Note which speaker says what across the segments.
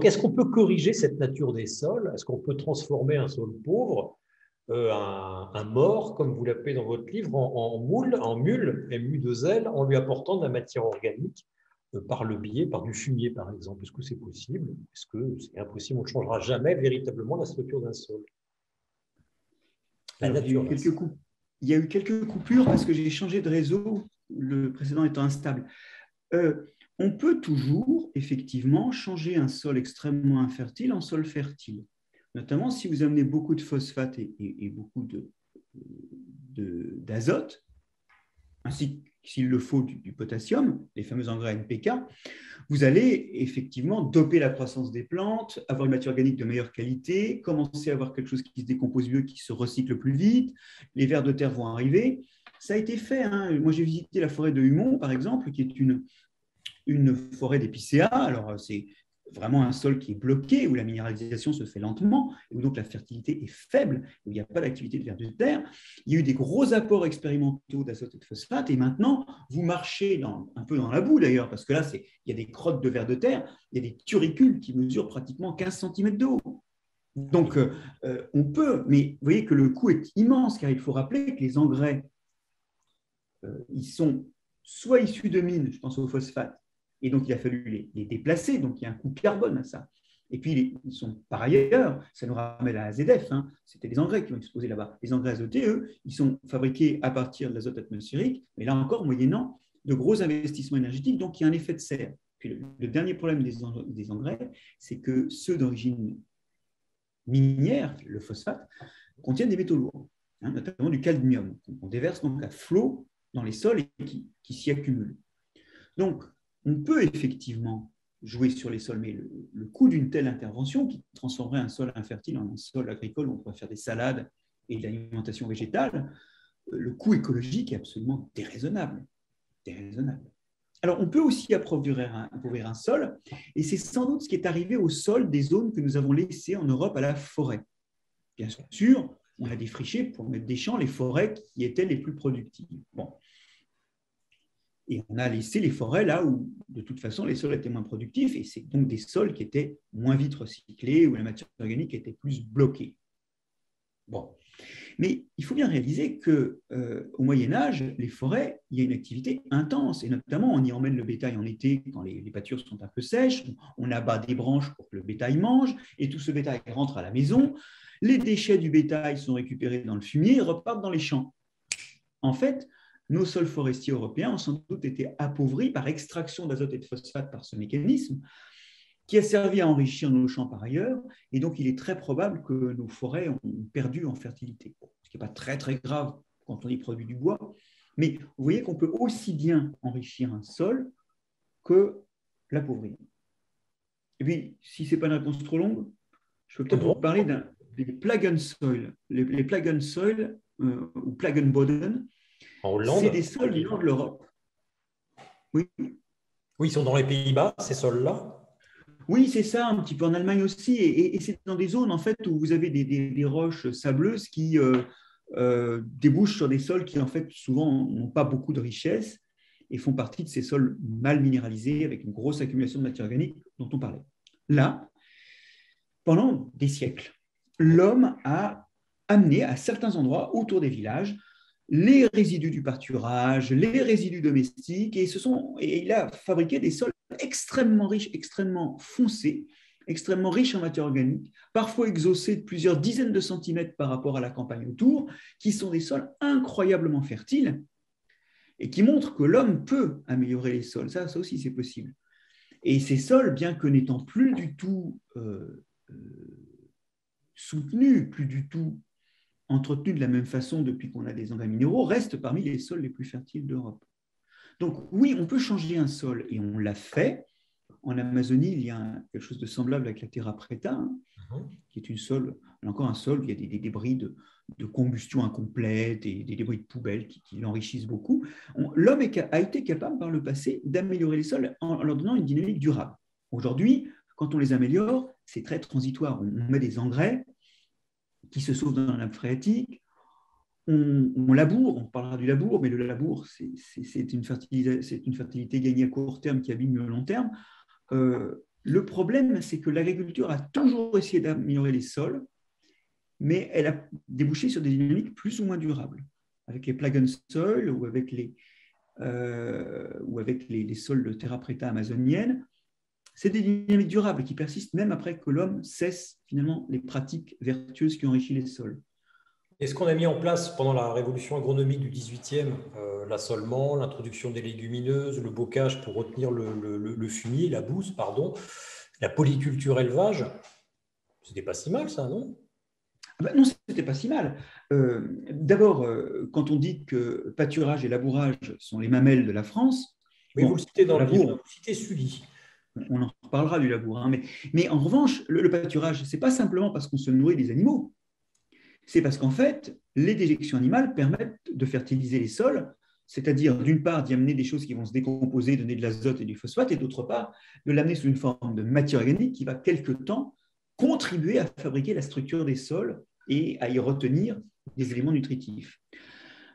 Speaker 1: Donc, est-ce qu'on peut corriger cette nature des sols? Est-ce qu'on peut transformer un sol pauvre, un mort, comme vous l'appelez dans votre livre, en mule, MU2L, en lui apportant de la matière organique par le biais, par du fumier, par exemple? Est-ce que c'est possible? Est-ce que c'est impossible? On ne changera jamais véritablement la structure d'un sol, la
Speaker 2: Alors,
Speaker 1: nature d'un sol.
Speaker 2: il y a eu quelques coupures parce que j'ai changé de réseau, le précédent étant instable. On peut toujours, effectivement, changer un sol extrêmement infertile en sol fertile. Notamment si vous amenez beaucoup de phosphate et beaucoup d'azote, ainsi s'il le faut du potassium, les fameux engrais NPK, vous allez effectivement doper la croissance des plantes, avoir une matière organique de meilleure qualité, commencer à avoir quelque chose qui se décompose mieux, qui se recycle plus vite, les vers de terre vont arriver. Ça a été fait. Hein. Moi, j'ai visité la forêt de Humont, par exemple, qui est une forêt d'épicéas. Alors, c'est vraiment un sol qui est bloqué, où la minéralisation se fait lentement, où donc la fertilité est faible, où il n'y a pas d'activité de vers de terre. Il y a eu des gros apports expérimentaux d'azote et de phosphate, et maintenant, vous marchez un peu dans la boue d'ailleurs, parce que là, il y a des crottes de vers de terre, il y a des turicules qui mesurent pratiquement 15 cm de haut. Donc, on peut, mais vous voyez que le coût est immense, car il faut rappeler que les engrais, ils sont soit issus de mines, je pense au phosphate, et donc il a fallu les déplacer, donc il y a un coût carbone à ça. Et puis ils sont par ailleurs, ça nous ramène à AZF, hein, c'était des engrais qui ont explosé là-bas. Les engrais azotés, eux, ils sont fabriqués à partir de l'azote atmosphérique, mais là encore, moyennant de gros investissements énergétiques, donc il y a un effet de serre. Puis le dernier problème des engrais, c'est que ceux d'origine minière, le phosphate, contiennent des métaux lourds, hein, notamment du cadmium, qu'on déverse donc à flot dans les sols et qui s'y accumulent. Donc, on peut effectivement jouer sur les sols, mais le coût d'une telle intervention qui transformerait un sol infertile en un sol agricole où on pourrait faire des salades et de l'alimentation végétale, le coût écologique est absolument déraisonnable. Alors, on peut aussi appauvrir un sol, et c'est sans doute ce qui est arrivé au sol des zones que nous avons laissées en Europe à la forêt. Bien sûr, on a défriché pour mettre des champs les forêts qui étaient les plus productives. Bon. Et on a laissé les forêts là où, de toute façon, les sols étaient moins productifs, et c'est donc des sols qui étaient moins vite recyclés, où la matière organique était plus bloquée. Bon. Mais il faut bien réaliser qu'au Moyen-Âge, les forêts, il y a une activité intense, et notamment on y emmène le bétail en été quand les pâtures sont un peu sèches, on abat des branches pour que le bétail mange, et tout ce bétail rentre à la maison, les déchets du bétail sont récupérés dans le fumier et repartent dans les champs. En fait, nos sols forestiers européens ont sans doute été appauvris par extraction d'azote et de phosphate par ce mécanisme, qui a servi à enrichir nos champs par ailleurs, et donc il est très probable que nos forêts ont perdu en fertilité. Ce qui n'est pas très très grave quand on y produit du bois, mais vous voyez qu'on peut aussi bien enrichir un sol que l'appauvrir. Et puis, si ce n'est pas une réponse trop longue, je peux peut-être vous parler des Plagen Soil. Les Plagen Soil, ou Plagen Boden, c'est des sols du nord de l'Europe.
Speaker 1: Oui. Oui, ils sont dans les Pays-Bas, ces sols-là.
Speaker 2: Oui, c'est ça, un petit peu en Allemagne aussi. Et c'est dans des zones en fait, où vous avez des roches sableuses qui débouchent sur des sols qui en fait souvent n'ont pas beaucoup de richesse et font partie de ces sols mal minéralisés avec une grosse accumulation de matière organique dont on parlait. Là, pendant des siècles, l'homme a amené à certains endroits autour des villages les résidus du pâturage, les résidus domestiques, et il a fabriqué des sols extrêmement riches, extrêmement foncés, extrêmement riches en matière organique, parfois exaucés de plusieurs dizaines de centimètres par rapport à la campagne autour, qui sont des sols incroyablement fertiles et qui montrent que l'homme peut améliorer les sols. Ça aussi, c'est possible. Et ces sols, bien que n'étant plus du tout soutenus, plus du tout entretenus de la même façon depuis qu'on a des engrais minéraux, restent parmi les sols les plus fertiles d'Europe. Donc oui, on peut changer un sol, et on l'a fait. En Amazonie, il y a quelque chose de semblable avec la terra preta, qui est encore un sol où il y a des débris de combustion incomplète et des débris de poubelles qui l'enrichissent beaucoup. L'homme a été capable par le passé d'améliorer les sols en leur donnant une dynamique durable. Aujourd'hui, quand on les améliore, c'est très transitoire. On met des engrais qui se sauvent dans la nappe phréatique, on laboure, on parlera du labour, mais le labour, c'est une fertilité gagnée à court terme qui abîme le long terme. Le problème, c'est que l'agriculture a toujours essayé d'améliorer les sols, mais elle a débouché sur des dynamiques plus ou moins durables, avec les plug and soil ou avec les sols de terra preta amazonienne. C'est des dynamiques durables qui persistent même après que l'homme cesse finalement les pratiques vertueuses qui enrichissent les sols.
Speaker 1: Et ce qu'on a mis en place pendant la révolution agronomique du 18e, l'assolement, l'introduction des légumineuses, le bocage pour retenir le fumier, la bouse, pardon, la polyculture élevage, c'était pas si mal ça, non?
Speaker 2: Non, ce n'était pas si mal. D'abord, quand on dit que pâturage et labourage sont les mamelles de la France,
Speaker 1: Oui, vous le citez dans le
Speaker 2: labour,
Speaker 1: livre, vous citez Sully.
Speaker 2: on en reparlera du labour, hein, mais en revanche, le pâturage, ce n'est pas simplement parce qu'on se nourrit des animaux, c'est parce qu'en fait, les déjections animales permettent de fertiliser les sols, c'est-à-dire d'une part d'y amener des choses qui vont se décomposer, donner de l'azote et du phosphate, et d'autre part de l'amener sous une forme de matière organique qui va quelque temps contribuer à fabriquer la structure des sols et à y retenir des éléments nutritifs.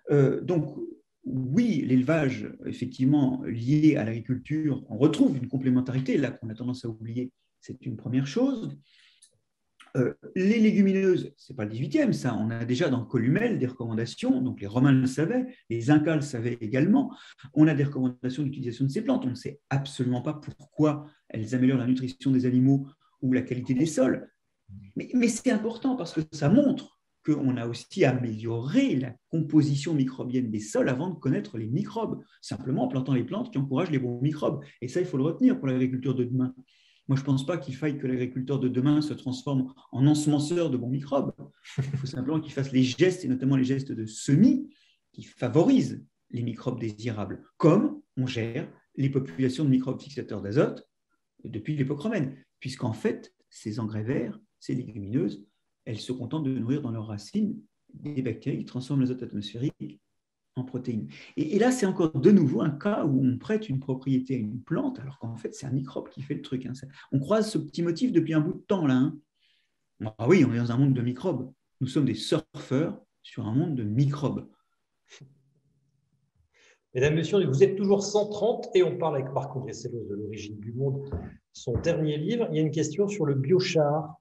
Speaker 2: Donc, oui, l'élevage, effectivement, lié à l'agriculture, on retrouve une complémentarité, là qu'on a tendance à oublier, c'est une première chose. Les légumineuses, ce n'est pas le 18e, ça, on a déjà dans Columel des recommandations, donc les Romains le savaient, les Incas le savaient également, on a des recommandations d'utilisation de ces plantes, on ne sait absolument pas pourquoi elles améliorent la nutrition des animaux ou la qualité des sols, mais c'est important parce que ça montre qu'on a aussi amélioré la composition microbienne des sols avant de connaître les microbes, simplement en plantant les plantes qui encouragent les bons microbes. Et ça, il faut le retenir pour l'agriculture de demain. Moi, je ne pense pas qu'il faille que l'agriculteur de demain se transforme en ensemenceur de bons microbes. Il faut simplement qu'il fasse les gestes, et notamment les gestes de semis, qui favorisent les microbes désirables, comme on gère les populations de microbes fixateurs d'azote depuis l'époque romaine, puisqu'en fait, ces engrais verts, ces légumineuses, elles se contentent de nourrir dans leurs racines des bactéries qui transforment l'azote atmosphérique en protéines. Et là, c'est encore de nouveau un cas où on prête une propriété à une plante, alors qu'en fait, c'est un microbe qui fait le truc. Hein. On croise ce petit motif depuis un bout de temps, là. Hein. Ah oui, on est dans un monde de microbes. Nous sommes des surfeurs sur un monde de microbes.
Speaker 1: Mesdames, Messieurs, vous êtes toujours 130 et on parle avec Marc-André Sellos de l'origine du monde, son dernier livre. Il y a une question sur le biochar,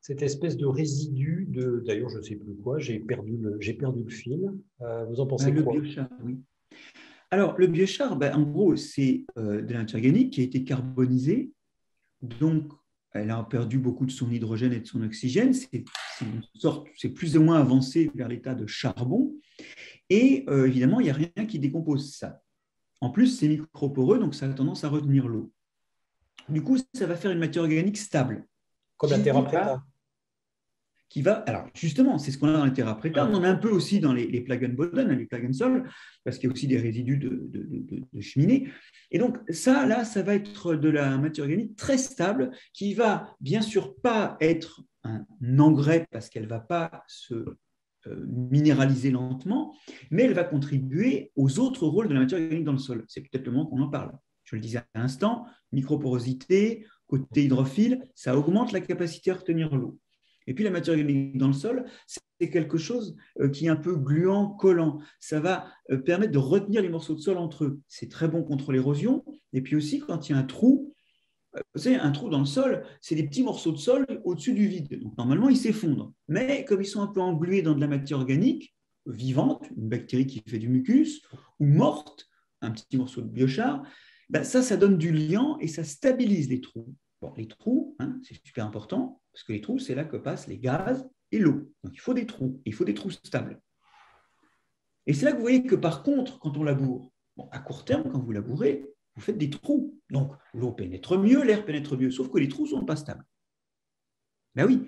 Speaker 1: cette espèce de résidu d'ailleurs, je ne sais plus quoi, j'ai perdu le fil. Vous en pensez quoi?
Speaker 2: Le biochar, oui. Alors, le biochar, en gros, c'est de la matière organique qui a été carbonisée. Donc, elle a perdu beaucoup de son hydrogène et de son oxygène. C'est plus ou moins avancé vers l'état de charbon. Et évidemment, il n'y a rien qui décompose ça. En plus, c'est microporeux, donc ça a tendance à retenir l'eau. Du coup, ça va faire une matière organique stable.
Speaker 1: Comme la terra preta.
Speaker 2: Alors justement, c'est ce qu'on a dans les terra preta. On en a un peu aussi dans les plug and boden, les plug and sol, parce qu'il y a aussi des résidus de cheminée. Et donc ça, là, ça va être de la matière organique très stable qui va bien sûr pas être un engrais parce qu'elle ne va pas se minéraliser lentement, mais elle va contribuer aux autres rôles de la matière organique dans le sol. C'est peut-être le moment qu'on en parle. Je le disais à l'instant, microporosité, côté hydrophile, ça augmente la capacité à retenir l'eau. Et puis la matière organique dans le sol, c'est quelque chose qui est un peu gluant, collant. Ça va permettre de retenir les morceaux de sol entre eux. C'est très bon contre l'érosion. Et puis aussi, quand il y a un trou, vous savez, un trou dans le sol, c'est des petits morceaux de sol au-dessus du vide. Donc normalement, ils s'effondrent. Mais comme ils sont un peu englués dans de la matière organique, vivante, une bactérie qui fait du mucus, ou morte, un petit morceau de biochar, ça donne du liant et ça stabilise les trous. Bon, les trous, hein, c'est super important, parce que les trous, c'est là que passent les gaz et l'eau. Donc il faut des trous, il faut des trous stables. Et c'est là que vous voyez que par contre, quand on laboure, à court terme, quand vous labourez, vous faites des trous. Donc l'eau pénètre mieux, l'air pénètre mieux, sauf que les trous ne sont pas stables. Ben oui,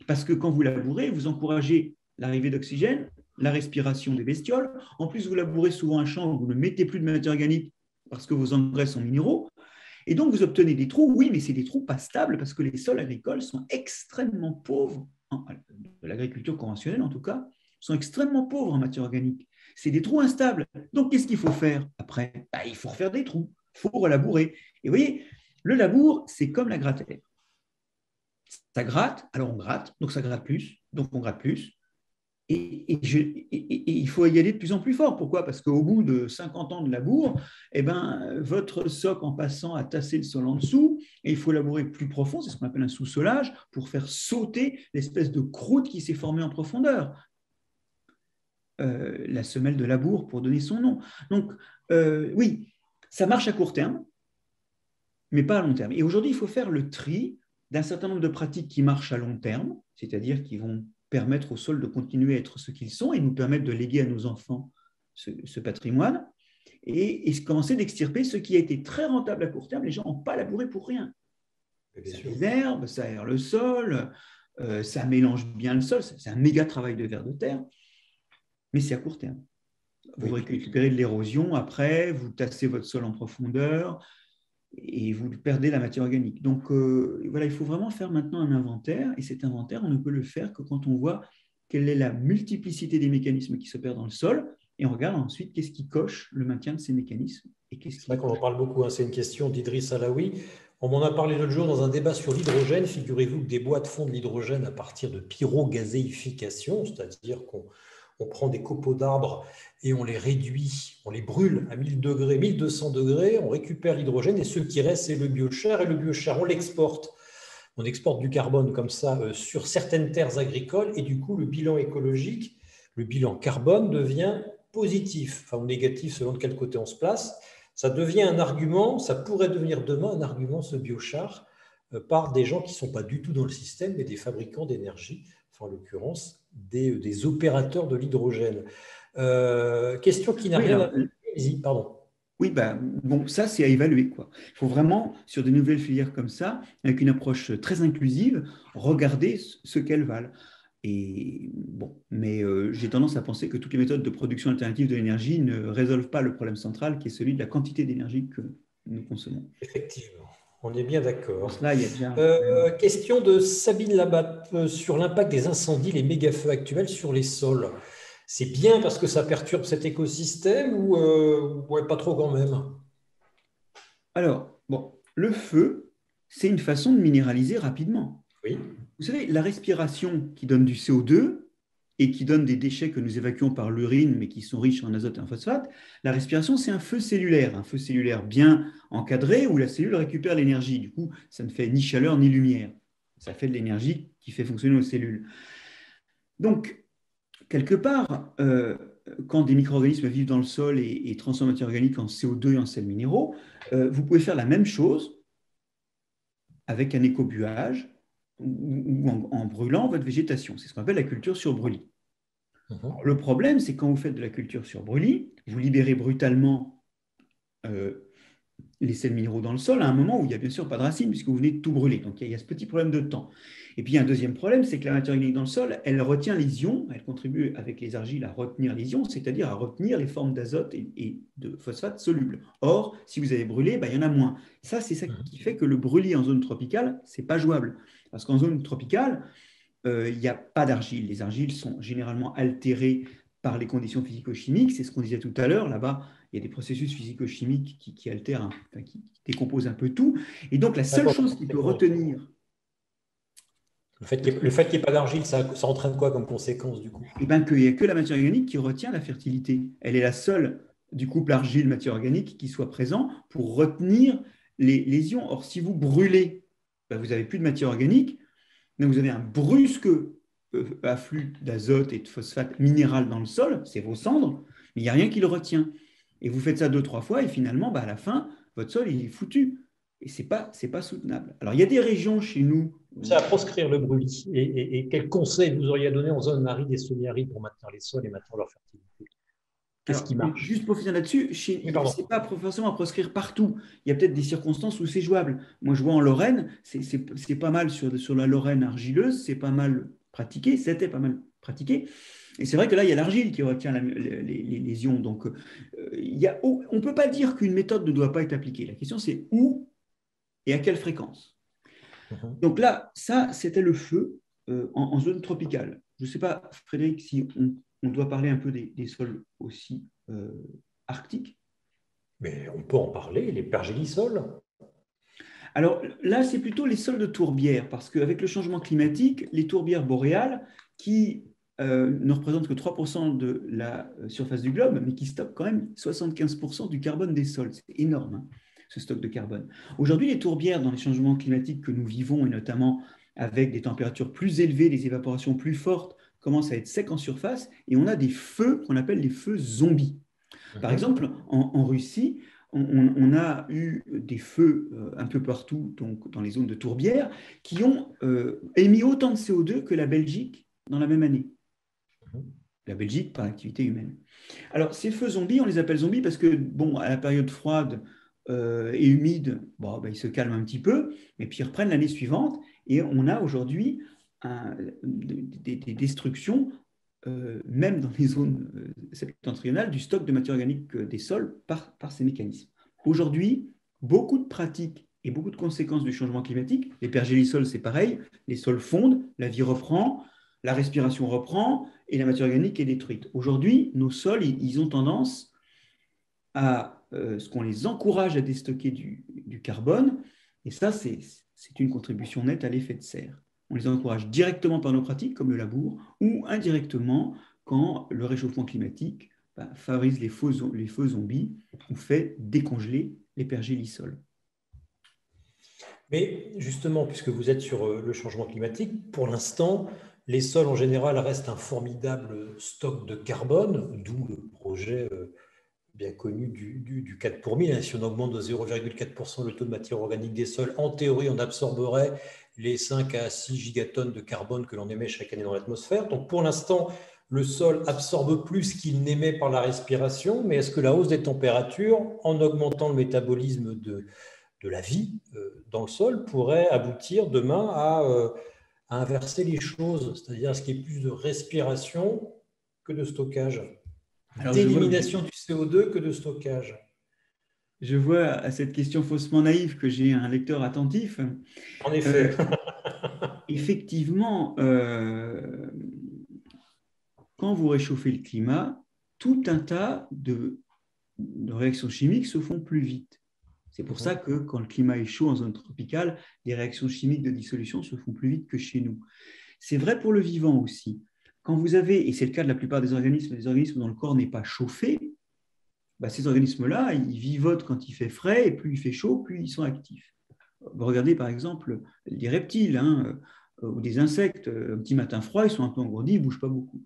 Speaker 2: parce que quand vous labourez, vous encouragez l'arrivée d'oxygène, la respiration des bestioles. En plus, vous labourez souvent un champ où vous ne mettez plus de matière organique parce que vos engrais sont minéraux. Et donc, vous obtenez des trous, oui, mais c'est des trous pas stables parce que les sols agricoles sont extrêmement pauvres, de l'agriculture conventionnelle en tout cas, sont extrêmement pauvres en matière organique. C'est des trous instables. Donc, qu'est-ce qu'il faut faire après? Il faut refaire des trous, il faut relabourer. Et vous voyez, le labour, c'est comme la gratte-terre. Ça gratte, alors on gratte, donc ça gratte plus, donc on gratte plus. il faut y aller de plus en plus fort. Pourquoi? Parce qu'au bout de 50 ans de labour, eh ben, votre soc, en passant, à tasser le sol en dessous, et il faut labourer plus profond, c'est ce qu'on appelle un sous-solage, pour faire sauter l'espèce de croûte qui s'est formée en profondeur. La semelle de labour, pour donner son nom. Donc, oui, ça marche à court terme, mais pas à long terme. Et aujourd'hui, il faut faire le tri d'un certain nombre de pratiques qui marchent à long terme, c'est-à-dire qui vont permettre aux sols de continuer à être ce qu'ils sont et nous permettre de léguer à nos enfants ce patrimoine, et commencer d'extirper ce qui a été très rentable à court terme. Les gens n'ont pas labouré pour rien. Ça désherbe, ça aère le sol, ça mélange bien le sol, c'est un méga travail de vers de terre, mais c'est à court terme. Vous récupérez de l'érosion après, vous tassez votre sol en profondeur, et vous perdez la matière organique. Donc, voilà, il faut vraiment faire maintenant un inventaire, et cet inventaire, on ne peut le faire que quand on voit quelle est la multiplicité des mécanismes qui s'opèrent dans le sol, et on regarde ensuite qu'est-ce qui coche le maintien de ces mécanismes.
Speaker 1: C'est vrai qu'on en parle beaucoup, hein. C'est une question d'Idriss Alaoui. On m'en a parlé l'autre jour dans un débat sur l'hydrogène. Figurez-vous que des boîtes font de l'hydrogène à partir de pyrogazéification, c'est-à-dire qu'on prend des copeaux d'arbres et on les réduit, on les brûle à 1000 degrés, 1200 degrés, on récupère l'hydrogène et ce qui reste, c'est le biochar. Et le biochar, on l'exporte. On exporte du carbone comme ça sur certaines terres agricoles et du coup, le bilan écologique, le bilan carbone devient positif, enfin ou négatif selon de quel côté on se place. Ça devient un argument, ça pourrait devenir demain un argument, ce biochar, par des gens qui ne sont pas du tout dans le système, mais des fabricants d'énergie, enfin en l'occurrence des opérateurs de l'hydrogène. Question qui n'a rien à voir. Pardon.
Speaker 2: Oui, bon, ça, c'est à évaluer, quoi. Il faut vraiment, sur de nouvelles filières comme ça, avec une approche très inclusive, regarder ce qu'elles valent. Et bon, mais j'ai tendance à penser que toutes les méthodes de production alternative de l'énergie ne résolvent pas le problème central qui est celui de la quantité d'énergie que nous consommons.
Speaker 1: Effectivement, on est bien d'accord.
Speaker 2: Là, il y a déjà...
Speaker 1: Question de Sabine Labatte sur l'impact des incendies, les méga-feux actuels sur les sols. C'est bien parce que ça perturbe cet écosystème ou ouais, pas trop quand même?
Speaker 2: Alors, bon, le feu, c'est une façon de minéraliser rapidement.
Speaker 1: Oui.
Speaker 2: Vous savez, la respiration qui donne du CO2 et qui donne des déchets que nous évacuons par l'urine, mais qui sont riches en azote et en phosphate, la respiration, c'est un feu cellulaire bien encadré où la cellule récupère l'énergie. Du coup, ça ne fait ni chaleur ni lumière. Ça fait de l'énergie qui fait fonctionner nos cellules. Donc, quelque part, quand des micro-organismes vivent dans le sol et transforment la matière organique en CO2 et en sels minéraux, vous pouvez faire la même chose avec un écobuage ou en brûlant votre végétation. C'est ce qu'on appelle la culture sur brûlis. Alors, le problème, c'est quand vous faites de la culture sur brûlis, vous libérez brutalement les sels minéraux dans le sol à un moment où il n'y a bien sûr pas de racines puisque vous venez de tout brûler. Donc il y a ce petit problème de temps. Et puis il y a un deuxième problème, c'est que la matière organique dans le sol, elle retient les ions, elle contribue avec les argiles à retenir les ions, c'est-à-dire à retenir les formes d'azote et de phosphate solubles. Or, si vous avez brûlé, il y en a moins. Ça, c'est ça qui fait que le brûlis en zone tropicale, ce n'est pas jouable. Parce qu'en zone tropicale, il n'y a pas d'argile. Les argiles sont généralement altérées par les conditions physico-chimiques. C'est ce qu'on disait tout à l'heure. Là-bas, il y a des processus physico-chimiques qui altèrent, qui décomposent un peu tout. Et donc, la seule chose qui peut retenir...
Speaker 1: Le fait qu'il n'y ait pas d'argile, ça entraîne quoi comme conséquence du coup?
Speaker 2: Eh bien, qu'il n'y a que la matière organique qui retient la fertilité. Elle est la seule du couple argile-matière organique qui soit présent pour retenir les ions. Or, si vous brûlez, vous n'avez plus de matière organique, donc vous avez un brusque afflux d'azote et de phosphate minéral dans le sol, c'est vos cendres, mais il n'y a rien qui le retient. Et vous faites ça 2-3 fois, et finalement, à la fin, votre sol il est foutu. Et ce n'est pas soutenable. Alors, il y a des régions chez nous...
Speaker 1: C'est à proscrire le brûlis. Et quels conseils vous auriez à donner en zone aride et semi-aride pour maintenir les sols et maintenir leur fertilité? Qu'est-ce qui marche?
Speaker 2: Juste pour finir là-dessus, ce n'est pas forcément à proscrire partout. Il y a peut-être des circonstances où c'est jouable. Moi, je vois en Lorraine, c'est pas mal sur la Lorraine argileuse, c'est pas mal pratiqué, c'était pas mal pratiqué. Et c'est vrai que là, il y a l'argile qui retient les ions. Donc, on ne peut pas dire qu'une méthode ne doit pas être appliquée. La question, c'est où et à quelle fréquence. Donc là, ça, c'était le feu en zone tropicale. Je ne sais pas, Frédéric, si on doit parler un peu des sols aussi arctiques.
Speaker 1: Mais on peut en parler, les pergélisols.
Speaker 2: Alors là, c'est plutôt les sols de tourbière, parce qu'avec le changement climatique, les tourbières boréales qui ne représente que 3% de la surface du globe, mais qui stocke quand même 75% du carbone des sols. C'est énorme, hein, ce stock de carbone. Aujourd'hui, les tourbières, dans les changements climatiques que nous vivons, et notamment avec des températures plus élevées, des évaporations plus fortes, commencent à être secs en surface, et on a des feux qu'on appelle les feux zombies. Par exemple, en Russie, on a eu des feux un peu partout, donc dans les zones de tourbières, qui ont émis autant de CO2 que la Belgique dans la même année. La Belgique par l'activité humaine. Alors, ces feux zombies, on les appelle zombies parce que, bon, à la période froide et humide, bon, ben, ils se calment un petit peu, et puis ils reprennent l'année suivante, et on a aujourd'hui des destructions, même dans les zones septentrionales, du stock de matière organique des sols par ces mécanismes. Aujourd'hui, beaucoup de pratiques et beaucoup de conséquences du changement climatique. Les pergélisols, c'est pareil, les sols fondent, la vie reprend, la respiration reprend et la matière organique est détruite. Aujourd'hui, nos sols, ils ont tendance à ce qu'on les encourage à déstocker du carbone, et ça, c'est une contribution nette à l'effet de serre. On les encourage directement par nos pratiques, comme le labour, ou indirectement quand le réchauffement climatique favorise les feux zombies ou fait décongeler les pergélisols.
Speaker 1: Mais justement, puisque vous êtes sur le changement climatique, pour l'instant, les sols en général restent un formidable stock de carbone, d'où le projet bien connu du 4 pour 1000. Si on augmente de 0,4% le taux de matière organique des sols, en théorie, on absorberait les 5 à 6 gigatonnes de carbone que l'on émet chaque année dans l'atmosphère. Donc pour l'instant, le sol absorbe plus qu'il n'émet par la respiration, mais est-ce que la hausse des températures, en augmentant le métabolisme de la vie dans le sol, pourrait aboutir demain à inverser les choses, c'est-à-dire à ce qu'il y ait plus de respiration que de stockage, d'élimination du CO2 que de stockage?
Speaker 2: Je vois à cette question faussement naïve que j'ai un lecteur attentif.
Speaker 1: En effet.
Speaker 2: Effectivement, quand vous réchauffez le climat, tout un tas de réactions chimiques se font plus vite. C'est pour ça que quand le climat est chaud en zone tropicale, les réactions chimiques de dissolution se font plus vite que chez nous. C'est vrai pour le vivant aussi. Quand vous avez, et c'est le cas de la plupart des organismes dont le corps n'est pas chauffé, ces organismes-là, ils vivotent quand il fait frais, et plus il fait chaud, plus ils sont actifs. Regardez par exemple les reptiles ou des insectes, un petit matin froid, ils sont un peu engourdis, ils ne bougent pas beaucoup.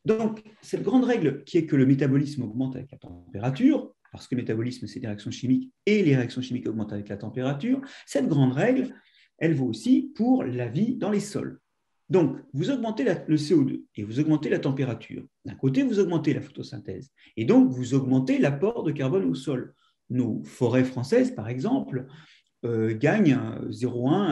Speaker 2: Donc, cette grande règle qui est que le métabolisme augmente avec la température, parce que le métabolisme, c'est des réactions chimiques, et les réactions chimiques augmentent avec la température, cette grande règle, elle vaut aussi pour la vie dans les sols. Donc, vous augmentez le CO2 et vous augmentez la température. D'un côté, vous augmentez la photosynthèse, et donc vous augmentez l'apport de carbone au sol. Nos forêts françaises, par exemple, gagnent 0,1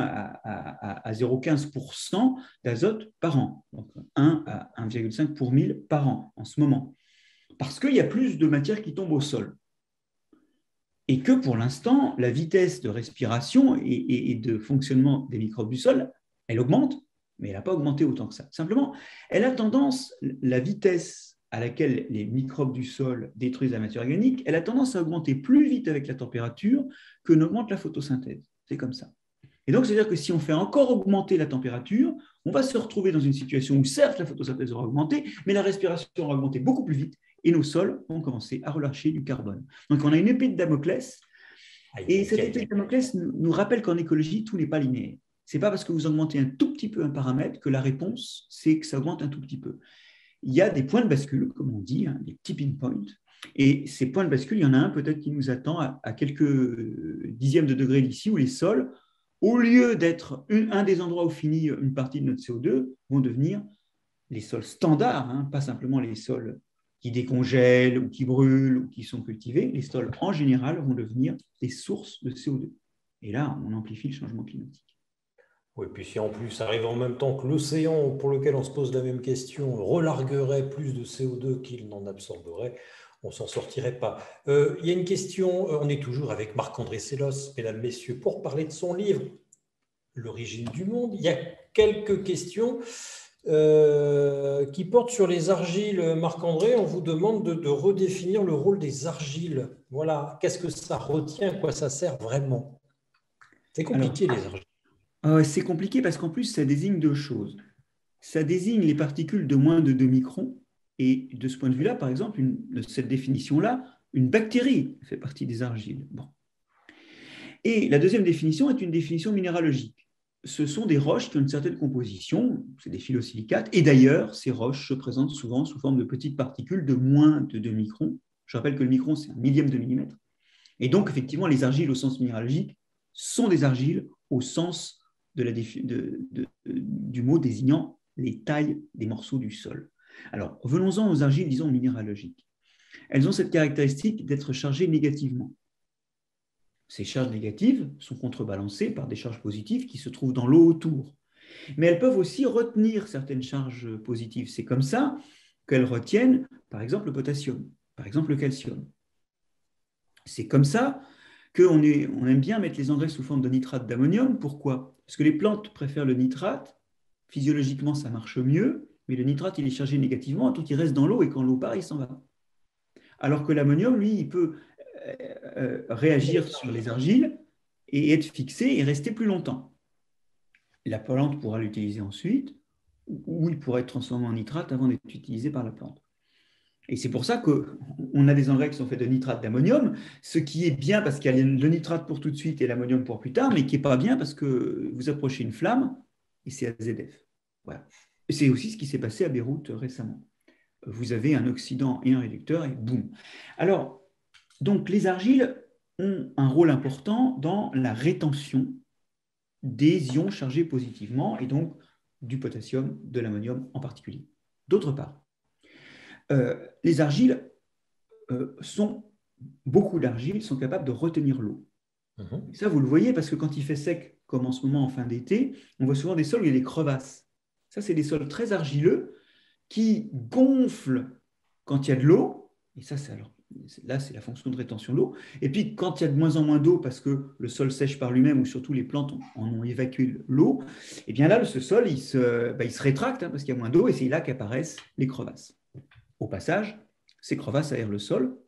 Speaker 2: à 0,15% d'azote par an, donc 1 à 1,5 pour 1000 par an en ce moment, parce qu'il y a plus de matière qui tombe au sol. Et que pour l'instant, la vitesse de respiration et de fonctionnement des microbes du sol, elle augmente, mais elle n'a pas augmenté autant que ça. Simplement, elle a tendance, la vitesse à laquelle les microbes du sol détruisent la matière organique, elle a tendance à augmenter plus vite avec la température que n'augmente la photosynthèse. C'est comme ça. Et donc, c'est-à-dire que si on fait encore augmenter la température, on va se retrouver dans une situation où certes la photosynthèse aura augmenté, mais la respiration aura augmenté beaucoup plus vite et nos sols vont commencer à relâcher du carbone. Donc, on a une épée de Damoclès. Et cette épée de Damoclès nous rappelle qu'en écologie, tout n'est pas linéaire. Ce n'est pas parce que vous augmentez un tout petit peu un paramètre que la réponse, c'est que ça augmente un tout petit peu. Il y a des points de bascule, comme on dit, des tipping points. Et ces points de bascule, il y en a un peut-être qui nous attend à quelques dixièmes de degré d'ici, où les sols, au lieu d'être un des endroits où finit une partie de notre CO2, vont devenir les sols standards, pas simplement les sols qui décongèlent ou qui brûlent ou qui sont cultivés. Les sols, en général, vont devenir des sources de CO2. Et là, on amplifie le changement climatique.
Speaker 1: Oui, puis si en plus ça arrive en même temps que l'océan pour lequel on se pose la même question relarguerait plus de CO2 qu'il n'en absorberait, on ne s'en sortirait pas. Il y a une question, on est toujours avec Marc-André Sellos, mesdames, messieurs, pour parler de son livre « L'origine du monde ». Il y a quelques questions qui portent sur les argiles. Marc-André, on vous demande de redéfinir le rôle des argiles. Voilà, qu'est-ce que ça retient, à quoi ça sert vraiment? C'est compliqué, les argiles.
Speaker 2: C'est compliqué parce qu'en plus, ça désigne deux choses. ça désigne les particules de moins de 2 microns. Et de ce point de vue-là, par exemple, de cette définition-là, une bactérie fait partie des argiles. Bon. Et la deuxième définition est une définition minéralogique. Ce sont des roches qui ont une certaine composition, c'est des phyllosilicates, et d'ailleurs, ces roches se présentent souvent sous forme de petites particules de moins de 2 microns. Je rappelle que le micron, c'est un millième de millimètre. Et donc, effectivement, les argiles au sens minéralogique sont des argiles au sens du mot désignant les tailles des morceaux du sol. Alors, venons-en aux argiles, disons, minéralogiques. Elles ont cette caractéristique d'être chargées négativement. Ces charges négatives sont contrebalancées par des charges positives qui se trouvent dans l'eau autour. Mais elles peuvent aussi retenir certaines charges positives. C'est comme ça qu'elles retiennent, par exemple, le potassium, par exemple, le calcium. C'est comme ça qu'on aime bien mettre les engrais sous forme de nitrate d'ammonium. Pourquoi? Parce que les plantes préfèrent le nitrate. Physiologiquement, ça marche mieux, mais le nitrate, il est chargé négativement, donc il reste dans l'eau, et quand l'eau part, il s'en va. Alors que l'ammonium, lui, il peut réagir sur les argiles et être fixé et rester plus longtemps. La plante pourra l'utiliser ensuite, ou il pourra être transformé en nitrate avant d'être utilisé par la plante. Et c'est pour ça qu'on a des engrais qui sont faits de nitrate d'ammonium, ce qui est bien parce qu'il y a le nitrate pour tout de suite et l'ammonium pour plus tard, mais qui n'est pas bien parce que vous approchez une flamme et c'est AZF. Voilà. Et c'est aussi ce qui s'est passé à Beyrouth récemment. Vous avez un oxydant et un réducteur et boum. Alors, donc les argiles ont un rôle important dans la rétention des ions chargés positivement et donc du potassium, de l'ammonium en particulier. D'autre part, les argiles beaucoup d'argiles sont capables de retenir l'eau. Ça, vous le voyez parce que quand il fait sec, comme en ce moment en fin d'été, on voit souvent des sols où il y a des crevasses. Ça, c'est des sols très argileux qui gonflent quand il y a de l'eau. Et ça, là, c'est la fonction de rétention d'eau. Et puis, quand il y a de moins en moins d'eau parce que le sol sèche par lui-même ou surtout les plantes en ont évacué l'eau, et bien là, ce sol, il se rétracte parce qu'il y a moins d'eau et c'est là qu'apparaissent les crevasses. Au passage, ces crevasses aèrent le sol.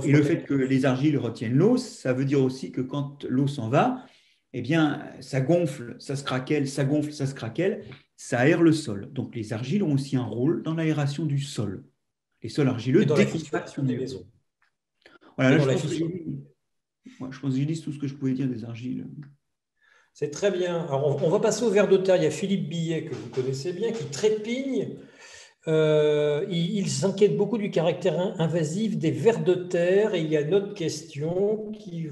Speaker 2: Et le fait que les argiles retiennent l'eau, ça veut dire aussi que quand l'eau s'en va, eh bien, ça gonfle, ça se craquelle, ça gonfle, ça se craquelle, ça aère le sol. Donc, les argiles ont aussi un rôle dans l'aération du sol. Les sols argileux
Speaker 1: décompactent des maisons.
Speaker 2: Voilà, là, je pense que j'ai dit tout ce que je pouvais dire des argiles.
Speaker 1: C'est très bien. Alors, on va passer au ver de terre. Il y a Philippe Billet, que vous connaissez bien, qui trépigne. Il s'inquiète beaucoup du caractère invasif des vers de terre. Et il y a une autre question qui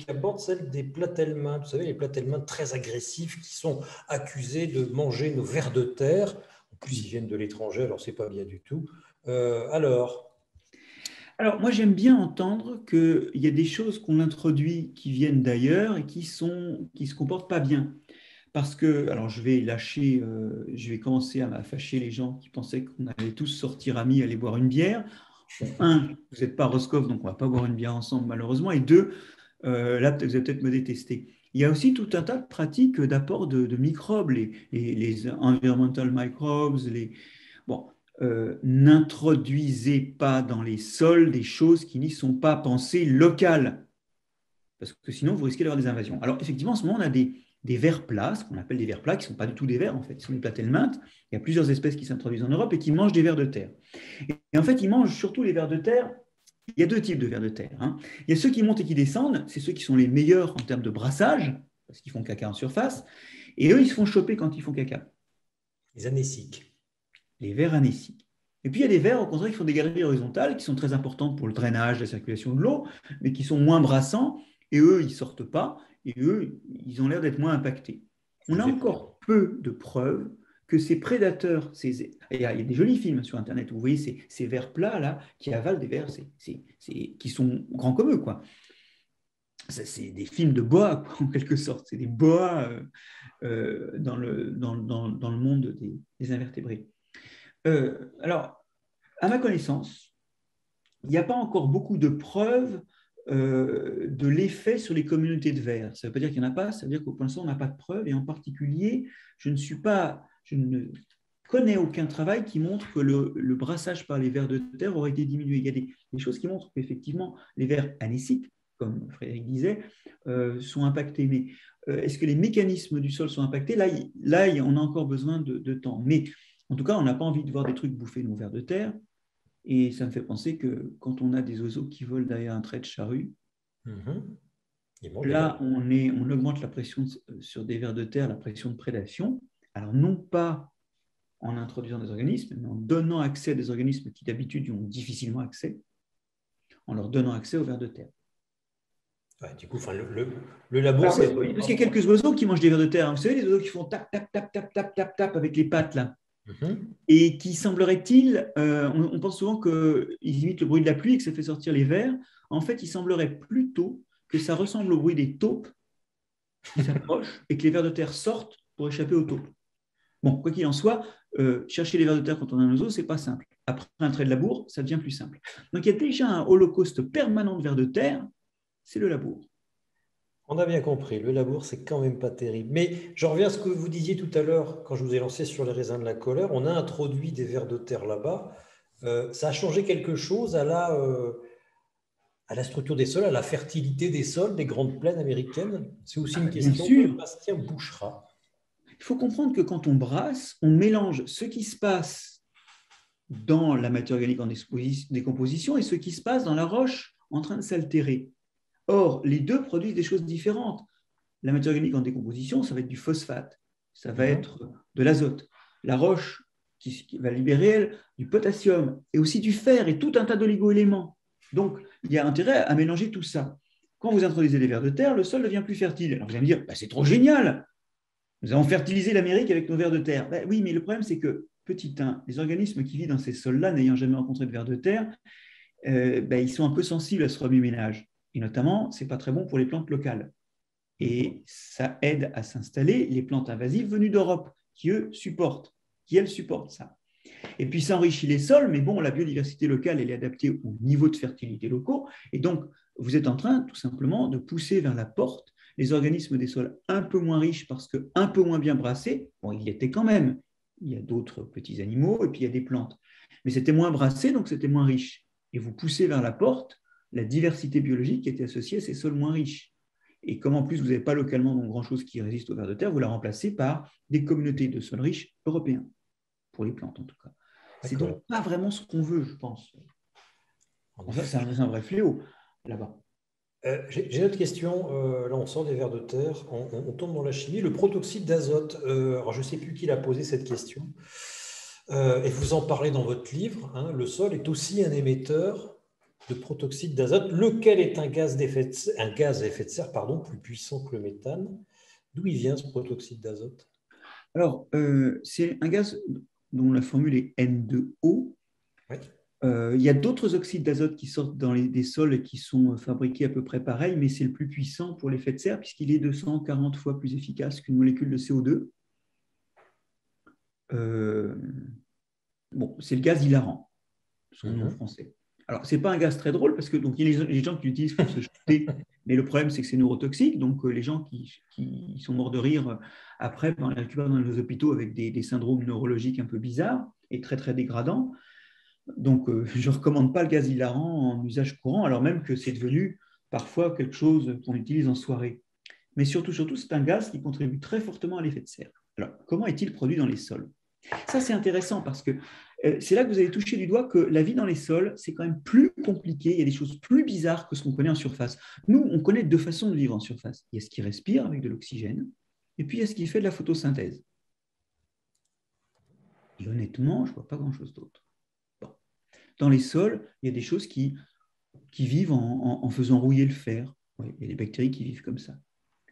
Speaker 1: aborde celle des platelmintes. Vous savez, les platelmintes très agressifs qui sont accusés de manger nos vers de terre. En plus, ils viennent de l'étranger, alors c'est pas bien du tout.
Speaker 2: Alors, moi, j'aime bien entendre qu'il y a des choses qu'on introduit qui viennent d'ailleurs et qui se comportent pas bien. Parce que, alors je vais commencer à fâcher les gens qui pensaient qu'on allait tous sortir amis, aller boire une bière. Un, vous n'êtes pas Roscoff, donc on ne va pas boire une bière ensemble malheureusement. Et deux, là, vous allez peut-être me détester. Il y a aussi tout un tas de pratiques d'apport de microbes, les environmental microbes, n'introduisez pas dans les sols des choses qui n'y sont pas pensées locales, parce que sinon vous risquez d'avoir des invasions. Alors effectivement, en ce moment, on a des vers plats, ce qu'on appelle des vers plats, qui ne sont pas du tout des vers, en fait, ils sont des platelmintes. Il y a plusieurs espèces qui s'introduisent en Europe et qui mangent des vers de terre. Et en fait, ils mangent surtout les vers de terre. Il y a deux types de vers de terre. Il y a ceux qui montent et qui descendent, c'est ceux qui sont les meilleurs en termes de brassage, parce qu'ils font caca en surface, et eux, ils se font choper quand ils font caca.
Speaker 1: Les anéciques.
Speaker 2: Les vers anéciques. Et puis, il y a des vers, au contraire, qui font des galeries horizontales, qui sont très importantes pour le drainage, la circulation de l'eau, mais qui sont moins brassants, et eux, ils ne sortent pas, et eux, ils ont l'air d'être moins impactés. On a encore peu de preuves que ces prédateurs, il y a des jolis films sur Internet où vous voyez ces vers plats là, qui avalent des vers qui sont grands comme eux, quoi. C'est des films de boa, quoi, en quelque sorte. C'est des boas dans le monde des invertébrés. Alors, à ma connaissance, il n'y a pas encore beaucoup de preuves de l'effet sur les communautés de vers. Ça ne veut pas dire qu'il n'y en a pas, ça veut dire que pour l'instant, on n'a pas de preuves. Et en particulier, je ne connais aucun travail qui montre que le brassage par les vers de terre aurait été diminué. Il y a des choses qui montrent qu'effectivement, les vers anéciques, comme Frédéric disait, sont impactés. Mais est-ce que les mécanismes du sol sont impactés? Là, on a encore besoin de temps. Mais en tout cas, on n'a pas envie de voir des trucs bouffer nos vers de terre. Et ça me fait penser que quand on a des oiseaux qui volent derrière un trait de charrue, là, on augmente la pression sur des vers de terre, la pression de prédation. Alors, non pas en introduisant des organismes, mais en donnant accès à des organismes qui d'habitude y ont difficilement accès, en leur donnant accès aux vers de terre.
Speaker 1: Ouais, du coup, le labour,
Speaker 2: parce qu'il y a quelques oiseaux qui mangent des vers de terre. Vous savez, les oiseaux qui font tap, tap, tap, tap, tap, tap, tap avec les pattes, là. Et qui semblerait-il, on pense souvent qu'ils imitent le bruit de la pluie et que ça fait sortir les vers. En fait, il semblerait plutôt que ça ressemble au bruit des taupes qui s'approchent et que les vers de terre sortent pour échapper aux taupes. Bon, quoi qu'il en soit, chercher les vers de terre quand on a un oiseau, ce n'est pas simple. Après un trait de labour, ça devient plus simple. Donc, il y a déjà un holocauste permanent de vers de terre, c'est le labour.
Speaker 1: On a bien compris, le labour, c'est quand même pas terrible. Mais je reviens à ce que vous disiez tout à l'heure, quand je vous ai lancé sur les raisins de la colère, on a introduit des vers de terre là-bas. Ça a changé quelque chose à la structure des sols, à la fertilité des sols, des grandes plaines américaines? C'est aussi une question de Bastien Bouchrat.
Speaker 2: Il faut comprendre que quand on brasse, on mélange ce qui se passe dans la matière organique en décomposition et ce qui se passe dans la roche en train de s'altérer. Or, les deux produisent des choses différentes. La matière organique en décomposition, ça va être du phosphate, ça va être de l'azote. La roche qui va libérer, elle, du potassium et aussi du fer et tout un tas d'oligo-éléments. Donc, il y a intérêt à mélanger tout ça. Quand vous introduisez des vers de terre, le sol devient plus fertile. Alors, vous allez me dire, c'est trop génial, nous avons fertilisé l'Amérique avec nos vers de terre. Oui, mais le problème, c'est que, petit 1, les organismes qui vivent dans ces sols-là, n'ayant jamais rencontré de vers de terre, ils sont un peu sensibles à ce remue-ménage. Et notamment, ce n'est pas très bon pour les plantes locales. Et ça aide à s'installer les plantes invasives venues d'Europe, qui elles supportent ça. Et puis, ça enrichit les sols, mais bon, la biodiversité locale, elle est adaptée au niveau de fertilité locaux. Et donc, vous êtes en train, tout simplement, de pousser vers la porte les organismes des sols un peu moins riches parce qu'un peu moins bien brassés. Bon, il y était quand même. Il y a d'autres petits animaux et puis il y a des plantes. Mais c'était moins brassé, donc c'était moins riche. Et vous poussez vers la porte la diversité biologique qui était associée à ces sols moins riches. Et comme en plus vous n'avez pas localement grand-chose qui résiste aux vers de terre, vous la remplacez par des communautés de sols riches européens, pour les plantes en tout cas. C'est donc pas vraiment ce qu'on veut, je pense. Enfin, c'est un vrai fléau là-bas.
Speaker 1: J'ai une autre question. Là, on sort des vers de terre, on tombe dans la chimie. Le protoxyde d'azote, alors je ne sais plus qui l'a posé cette question, et vous en parlez dans votre livre, hein, le sol est aussi un émetteur de protoxyde d'azote, lequel est un gaz à effet de serre plus puissant que le méthane. D'où il vient ce protoxyde d'azote?
Speaker 2: Alors, c'est un gaz dont la formule est N2O. Oui. Il y a d'autres oxydes d'azote qui sortent dans des sols et qui sont fabriqués à peu près pareil, mais c'est le plus puissant pour l'effet de serre puisqu'il est 240 fois plus efficace qu'une molécule de CO2. C'est le gaz hilarant, son nom français. Alors, ce n'est pas un gaz très drôle parce que donc, il y a les gens qui l'utilisent pour se jeter, mais le problème, c'est que c'est neurotoxique. Donc, les gens qui sont morts de rire après, on les récupère dans les hôpitaux avec des syndromes neurologiques un peu bizarres et très, très dégradants. Donc, je ne recommande pas le gaz hilarant en usage courant, alors même que c'est devenu parfois quelque chose qu'on utilise en soirée. Mais surtout, c'est un gaz qui contribue très fortement à l'effet de serre. Alors, comment est-il produit dans les sols? Ça, c'est intéressant parce que c'est là que vous avez touché du doigt que la vie dans les sols, c'est quand même plus compliqué. Il y a des choses plus bizarres que ce qu'on connaît en surface. Nous, on connaît deux façons de vivre en surface. Il y a ce qui respire avec de l'oxygène, et puis il y a ce qui fait de la photosynthèse. Et honnêtement, je ne vois pas grand-chose d'autre. Dans les sols, il y a des choses qui vivent en faisant rouiller le fer. Oui, il y a des bactéries qui vivent comme ça.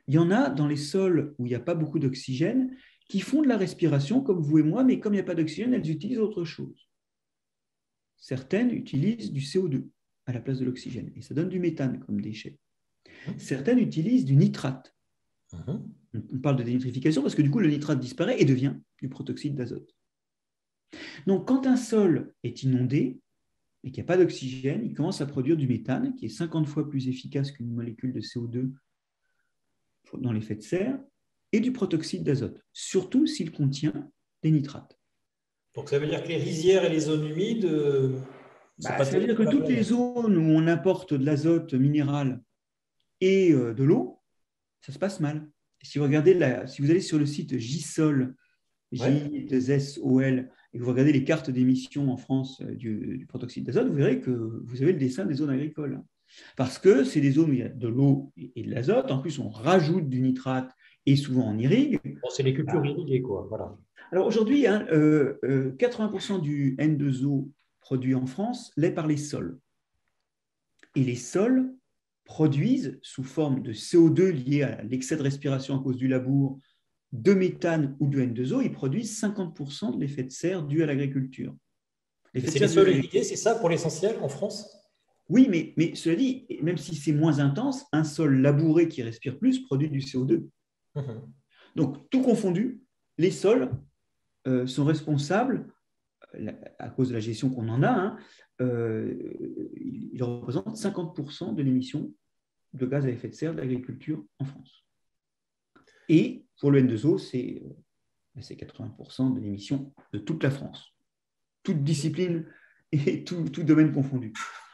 Speaker 2: Il y en a dans les sols où il n'y a pas beaucoup d'oxygène qui font de la respiration comme vous et moi, mais comme il n'y a pas d'oxygène, elles utilisent autre chose. Certaines utilisent du CO2 à la place de l'oxygène, et ça donne du méthane comme déchet. Certaines utilisent du nitrate. On parle de dénitrification parce que du coup, le nitrate disparaît et devient du protoxyde d'azote. Donc, quand un sol est inondé et qu'il n'y a pas d'oxygène, il commence à produire du méthane qui est 50 fois plus efficace qu'une molécule de CO2 dans l'effet de serre, et du protoxyde d'azote, surtout s'il contient des nitrates.
Speaker 1: Donc ça veut dire que les rizières et les zones humides,
Speaker 2: ça veut dire que toutes les zones où on apporte de l'azote minéral et de l'eau, ça se passe mal. si vous regardez si vous allez sur le site JSOL,
Speaker 1: Ouais.
Speaker 2: J2SOL, et que vous regardez les cartes d'émissions en France du protoxyde d'azote, vous verrez que vous avez le dessin des zones agricoles. Parce que c'est des zones où il y a de l'eau et de l'azote. En plus, on rajoute du nitrate et souvent on irrigue.
Speaker 1: Bon, c'est les cultures irriguées, quoi. Voilà.
Speaker 2: Alors aujourd'hui, 80% du N2O produit en France l'est par les sols. Et les sols produisent, sous forme de CO2 lié à l'excès de respiration à cause du labour, de méthane ou du N2O, ils produisent 50% de l'effet de serre dû à l'agriculture.
Speaker 1: Et
Speaker 2: L'effet de
Speaker 1: c'est les
Speaker 2: serre dû à
Speaker 1: sols
Speaker 2: l'agriculture.
Speaker 1: irrigués, c'est ça pour l'essentiel en France?
Speaker 2: Oui, mais cela dit, même si c'est moins intense, un sol labouré qui respire plus produit du CO2.
Speaker 1: Mhm.
Speaker 2: Donc, tout confondu, les sols sont responsables, à cause de la gestion qu'on en a, hein, ils représentent 50% de l'émission de gaz à effet de serre de l'agriculture en France. Et pour le N2O, c'est 80% de l'émission de toute la France, toute discipline et tout domaine confondu.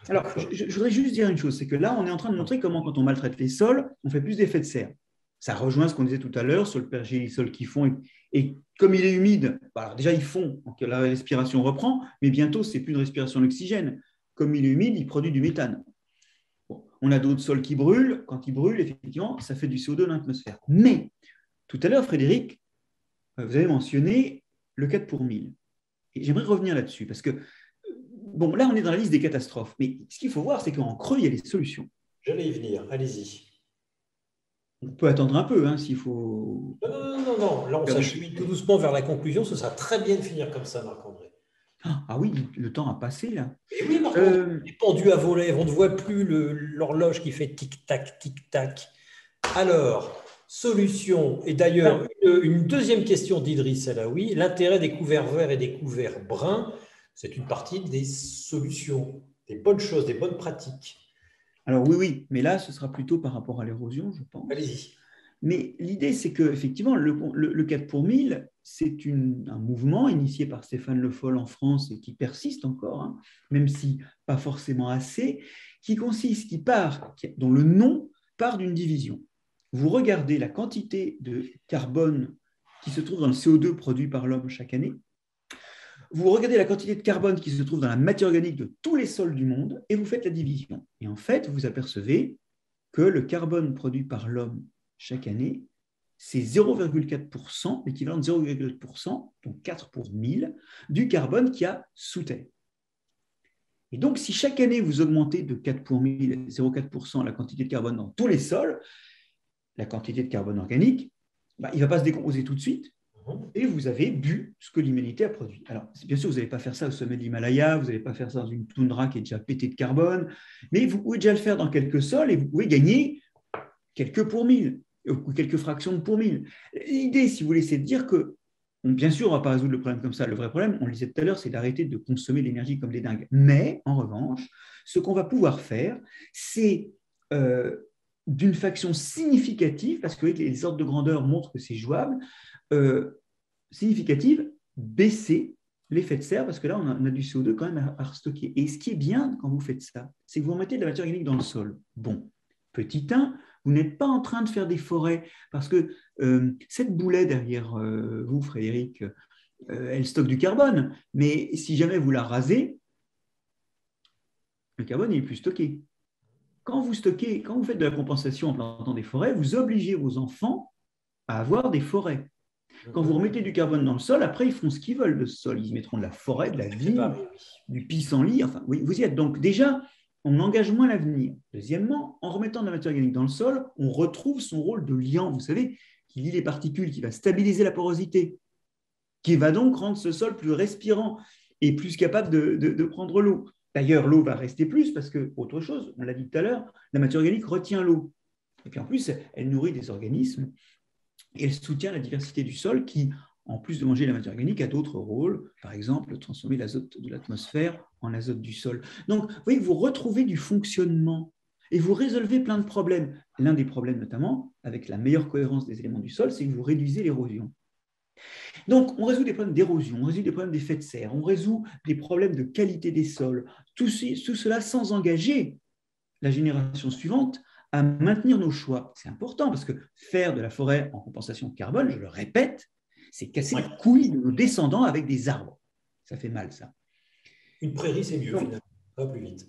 Speaker 2: Alors, je voudrais juste dire une chose, c'est que là, on est en train de montrer comment, quand on maltraite les sols, on fait plus d'effet de serre. Ça rejoint ce qu'on disait tout à l'heure sur le pergélisol qui fond. Et comme il est humide, alors déjà, il fond, donc la respiration reprend, mais bientôt, ce n'est plus une respiration d'oxygène. Comme il est humide, il produit du méthane. Bon, on a d'autres sols qui brûlent. Quand ils brûlent, effectivement, ça fait du CO2 dans l'atmosphère. Mais, tout à l'heure, Frédéric, vous avez mentionné le 4 pour 1000. Et j'aimerais revenir là-dessus, parce que, bon, là, on est dans la liste des catastrophes. Mais ce qu'il faut voir, c'est qu'en creux, il y a des solutions.
Speaker 1: J'allais y venir, allez-y.
Speaker 2: On peut attendre un peu, hein, s'il faut
Speaker 1: Non, non, non, non, non. Là, on
Speaker 2: faire des
Speaker 1: s'achemine tout doucement vers la conclusion. Ce sera très bien de finir comme ça, Marc-André.
Speaker 2: Ah oui, le temps a passé, là.
Speaker 1: Et oui, Marc-André,
Speaker 2: Euh,
Speaker 1: on est pendu à vos lèvres. On ne voit plus l'horloge qui fait tic-tac, tic-tac. Alors, solution. Et d'ailleurs, une deuxième question d'Idriss Alaoui. L'intérêt des couverts verts et des couverts bruns, c'est une partie des solutions, des bonnes choses, des bonnes pratiques.
Speaker 2: alors oui, mais là, ce sera plutôt par rapport à l'érosion, je pense.
Speaker 1: Allez-y.
Speaker 2: Mais l'idée, c'est qu'effectivement, le 4 pour 1000, c'est un mouvement initié par Stéphane Le Foll en France et qui persiste encore, hein, même si pas forcément assez, dont le nom part d'une division. Vous regardez la quantité de carbone qui se trouve dans le CO2 produit par l'homme chaque année, vous regardez la quantité de carbone qui se trouve dans la matière organique de tous les sols du monde et vous faites la division. Et en fait, vous apercevez que le carbone produit par l'homme chaque année, c'est 0,4%, l'équivalent de 0,4%, donc 4 pour 1000, du carbone qu'il y a sous terre. Et donc, si chaque année vous augmentez de 4 pour 1000, 0,4% la quantité de carbone dans tous les sols, la quantité de carbone organique, il ne va pas se décomposer tout de suite, et vous avez bu ce que l'humanité a produit. Alors, bien sûr, vous n'allez pas faire ça au sommet de l'Himalaya, vous n'allez pas faire ça dans une toundra qui est déjà pétée de carbone, mais vous pouvez déjà le faire dans quelques sols et vous pouvez gagner quelques pour 1000 ou quelques fractions de pour 1000. L'idée, si vous voulez, c'est de dire que, bien sûr, on ne va pas résoudre le problème comme ça. Le vrai problème, on le disait tout à l'heure, c'est d'arrêter de consommer l'énergie comme des dingues. Mais, en revanche, ce qu'on va pouvoir faire, c'est d'une faction significative, parce que les ordres de grandeur montrent que c'est jouable, significative, baisser l'effet de serre, parce que là, on a du CO2 quand même à stocker. Et ce qui est bien quand vous faites ça, c'est que vous remettez de la matière organique dans le sol. Bon, petit 1, vous n'êtes pas en train de faire des forêts, parce que cette boulet derrière vous, Frédéric, elle stocke du carbone, mais si jamais vous la rasez, le carbone n'est plus stocké. Quand vous faites de la compensation en plantant des forêts, vous obligez vos enfants à avoir des forêts. Quand vous remettez du carbone dans le sol, après, ils font ce qu'ils veulent de ce sol. Ils mettront de la forêt, de la vigne, du pissenlit. Enfin, oui, vous y êtes. Donc, déjà, on engage moins l'avenir. Deuxièmement, en remettant de la matière organique dans le sol, on retrouve son rôle de liant, vous savez, qui lie les particules, qui va stabiliser la porosité, qui va donc rendre ce sol plus respirant et plus capable de prendre l'eau. D'ailleurs, l'eau va rester plus parce que, autre chose, on l'a dit tout à l'heure, la matière organique retient l'eau. Et puis en plus, elle nourrit des organismes et elle soutient la diversité du sol qui, en plus de manger la matière organique, a d'autres rôles, par exemple transformer l'azote de l'atmosphère en azote du sol. Donc, vous voyez, vous retrouvez du fonctionnement et vous résolvez plein de problèmes. L'un des problèmes notamment, avec la meilleure cohérence des éléments du sol, c'est que vous réduisez l'érosion. Donc, on résout des problèmes d'érosion, on résout des problèmes d'effet de serre, on résout des problèmes de qualité des sols, tout cela sans engager la génération suivante à maintenir nos choix. C'est important parce que faire de la forêt en compensation de carbone, je le répète, c'est casser les couilles de nos descendants avec des arbres. Ça fait mal, ça.
Speaker 1: Une prairie, c'est mieux, finalement. Ça va plus vite.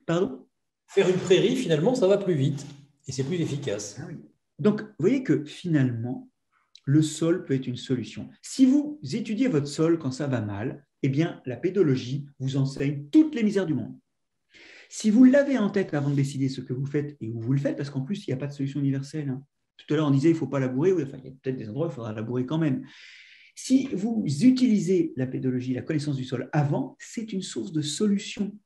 Speaker 2: Pardon ?
Speaker 1: Faire une prairie, finalement, ça va plus vite et c'est plus efficace.
Speaker 2: Ah oui. Donc, vous voyez que finalement, le sol peut être une solution. Si vous étudiez votre sol quand ça va mal, eh bien, la pédologie vous enseigne toutes les misères du monde. Si vous l'avez en tête avant de décider ce que vous faites et où vous le faites, parce qu'en plus, il n'y a pas de solution universelle. Hein. Tout à l'heure, on disait qu'il ne faut pas labourer. Oui, enfin, il y a peut-être des endroits où il faudra labourer quand même. Si vous utilisez la pédologie, la connaissance du sol avant, c'est une source de solution.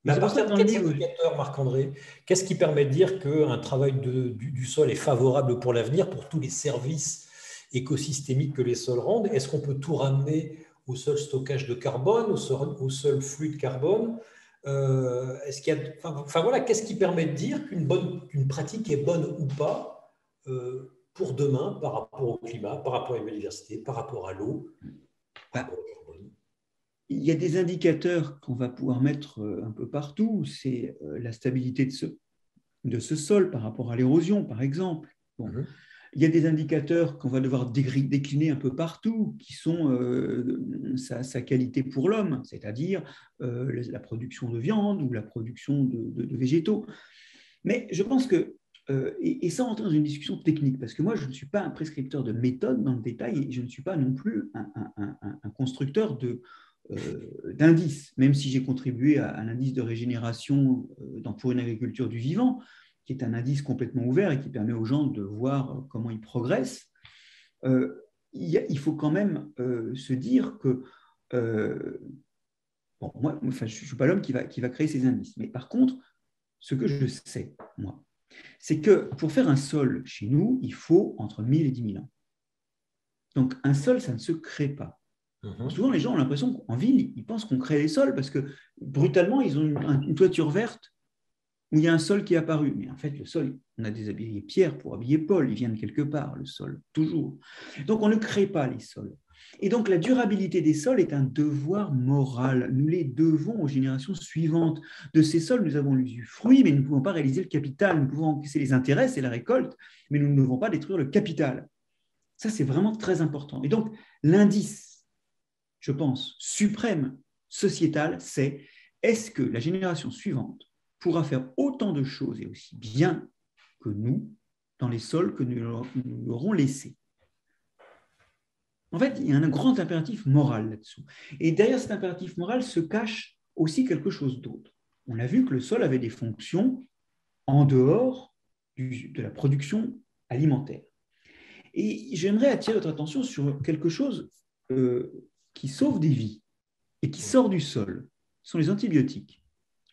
Speaker 1: Mais à partir de quels indicateurs, Marc-André, qu'est-ce qui permet de dire qu'un travail du sol est favorable pour l'avenir, pour tous les services écosystémiques que les sols rendent? Est-ce qu'on peut tout ramener au seul stockage de carbone, au seul flux de carbone? Est-ce qu'il y a, enfin, voilà, qu'est-ce qui permet de dire qu'une pratique est bonne ou pas pour demain par rapport au climat, par rapport à la biodiversité, par rapport à l'eau, par rapport au carbone?
Speaker 2: Il y a des indicateurs qu'on va pouvoir mettre un peu partout. C'est la stabilité de ce sol par rapport à l'érosion, par exemple. Bon. Il y a des indicateurs qu'on va devoir décliner un peu partout, qui sont sa qualité pour l'homme, c'est-à-dire la production de viande ou la production de végétaux. Mais je pense que, et sans rentrer dans une discussion technique, parce que moi, je ne suis pas un prescripteur de méthode dans le détail, et je ne suis pas non plus un constructeur d'indices, même si j'ai contribué à l'indice de régénération pour une agriculture du vivant, qui est un indice complètement ouvert et qui permet aux gens de voir comment ils progressent. Il faut quand même se dire que bon, moi, enfin, je ne suis pas l'homme qui va créer ces indices. Mais par contre, ce que je sais, moi, c'est que pour faire un sol chez nous, il faut entre 1000 et 10 000 ans. Donc, un sol, ça ne se crée pas. Souvent, les gens ont l'impression qu'en ville, ils pensent qu'on crée les sols parce que brutalement, ils ont une toiture verte où il y a un sol qui est apparu. Mais en fait, le sol, on a déshabillé Pierre pour habiller Paul. Il vient de quelque part, le sol, toujours. Donc, on ne crée pas les sols. Et donc, la durabilité des sols est un devoir moral. Nous les devons aux générations suivantes. De ces sols, nous avons l'usufruit, mais nous ne pouvons pas réaliser le capital. Nous pouvons encaisser les intérêts, c'est la récolte, mais nous ne devons pas détruire le capital. Ça, c'est vraiment très important. Et donc, l'indice, je pense, suprême, sociétal, c'est est-ce que la génération suivante pourra faire autant de choses et aussi bien que nous dans les sols que nous lui aurons laissés. En fait, il y a un grand impératif moral là-dessous. Et derrière cet impératif moral se cache aussi quelque chose d'autre. On a vu que le sol avait des fonctions en dehors de la production alimentaire. Et j'aimerais attirer votre attention sur quelque chose qui sauve des vies et qui sort du sol. Ce sont les antibiotiques.